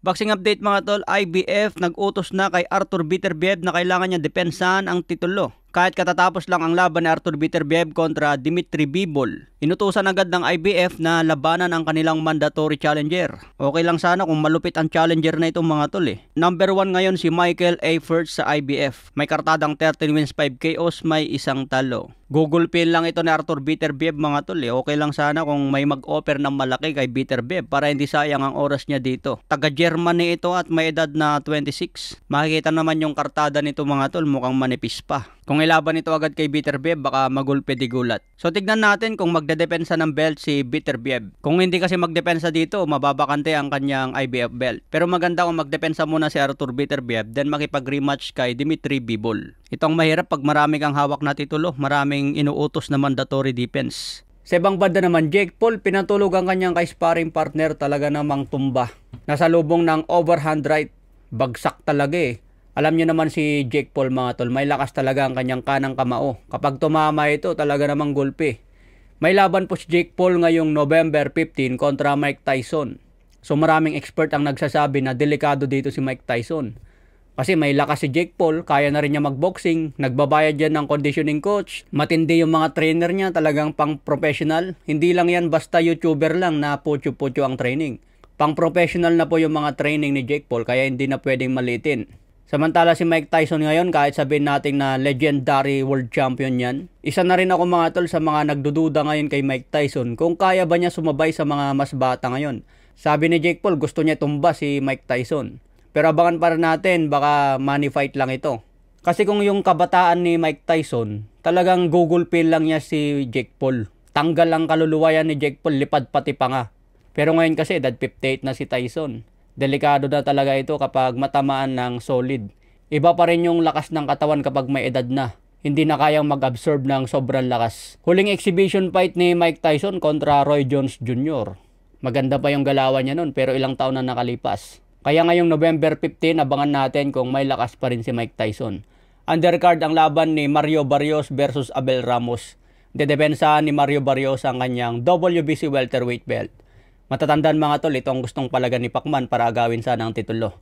Boxing update mga tol, IBF nag-utos na kay Arthur Beterbiev na kailangan niya depensahan ang titulo. Kahit katatapos lang ang laban ni Arthur Beterbiev kontra Dimitri Bivol, inutusan agad ng IBF na labanan ang kanilang mandatory challenger. Okay lang sana kung malupit ang challenger na itong mga tol Number 1 ngayon si Michael A. Firth sa IBF. May kartadang 13 wins, 5 KOs, may isang talo. Google pin lang ito ni Arthur Beterbiev mga tol Okay lang sana kung may mag-offer ng malaki kay Beterbiev para hindi sayang ang oras niya dito. Taga Germany ito at may edad na 26. Makikita naman yung kartada nito mga tol, mukhang manipis pa. Kung ilaban ito agad kay Beterbiev, baka magulpe di gulat. So tignan natin kung magdedepensa ng belt si Beterbiev. Kung hindi kasi magdepensa dito, mababakante ang kanyang IBF belt. Pero maganda kung magdepensa muna si Arthur Beterbiev, then makipag-rematch kay Dimitri Bivol. Itong mahirap pag marami kang hawak na titulo, maraming inuutos na mandatory defense. Sa ibang banda naman, Jake Paul, pinatulog ang kanyang kay-sparring partner, talaga namang tumba. Nasa lubong ng overhand right, bagsak talaga Alam niyo naman si Jake Paul mga tol, may lakas talaga ang kanyang kanang kamao. Kapag tumama ito, talaga namang gulpi. May laban po si Jake Paul ngayong November 15 kontra Mike Tyson. So maraming expert ang nagsasabi na delikado dito si Mike Tyson. Kasi may lakas si Jake Paul, kaya na rin niya magboxing, nagbabayad yan ng conditioning coach, matindi yung mga trainer niya, talagang pang professional. Hindi lang yan basta YouTuber lang na putyo-putyo ang training. Pang professional na po yung mga training ni Jake Paul, kaya hindi na pwedeng malitin. Samantala si Mike Tyson ngayon, kahit sabihin natin na legendary world champion yan, isa na rin ako mga tol sa mga nagdududa ngayon kay Mike Tyson kung kaya ba niya sumabay sa mga mas bata ngayon. Sabi ni Jake Paul, gusto niya tumba si Mike Tyson. Pero abangan pa rin natin, baka money fight lang ito. Kasi kung yung kabataan ni Mike Tyson, talagang Google pin lang niya si Jake Paul. Tanggal ang kaluluwa yan ni Jake Paul, lipad pati pa nga. Pero ngayon kasi, edad 58 na si Tyson. Delikado na talaga ito kapag matamaan ng solid. Iba pa rin yung lakas ng katawan kapag may edad na. Hindi na kayang mag-absorb ng sobrang lakas. Huling exhibition fight ni Mike Tyson kontra Roy Jones Jr. Maganda pa yung galawan niya nun pero ilang taon na nakalipas. Kaya ngayong November 15, abangan natin kung may lakas pa rin si Mike Tyson. Undercard ang laban ni Mario Barrios versus Abel Ramos. Dedepensahan ni Mario Barrios ang kanyang WBC welterweight belt. Matatandaan mga tol, ito ang gustong palagan ni Pacman para agawin sana ang titulo.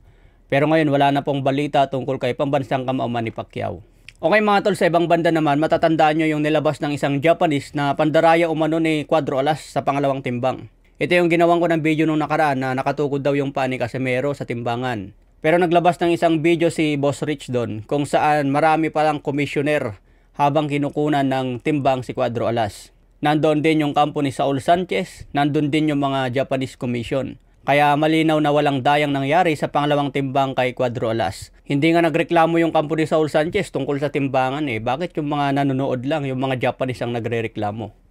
Pero ngayon wala na pong balita tungkol kay pambansang kamauman ni Pacquiao. Okay mga tol, sa ibang banda naman, matatandaan nyo yung nilabas ng isang Japanese na pandaraya umano ni Cuadro Alas sa pangalawang timbang. Ito yung ginawan ko ng video nung nakaraan na nakatukod daw yung paa ni Casimero sa timbangan. Pero naglabas ng isang video si Boss Rich doon kung saan marami palang komisyoner habang kinukunan ng timbang si Cuadro Alas. Nandoon din yung kampo ni Saul Sanchez, nandoon din yung mga Japanese Commission. Kaya malinaw na walang dayang nangyari sa pangalawang timbang kay Cuadro Alas. Hindi nga nagreklamo yung kampo ni Saul Sanchez tungkol sa timbangan Bakit yung mga nanonood lang, yung mga Japanese ang nagrereklamo?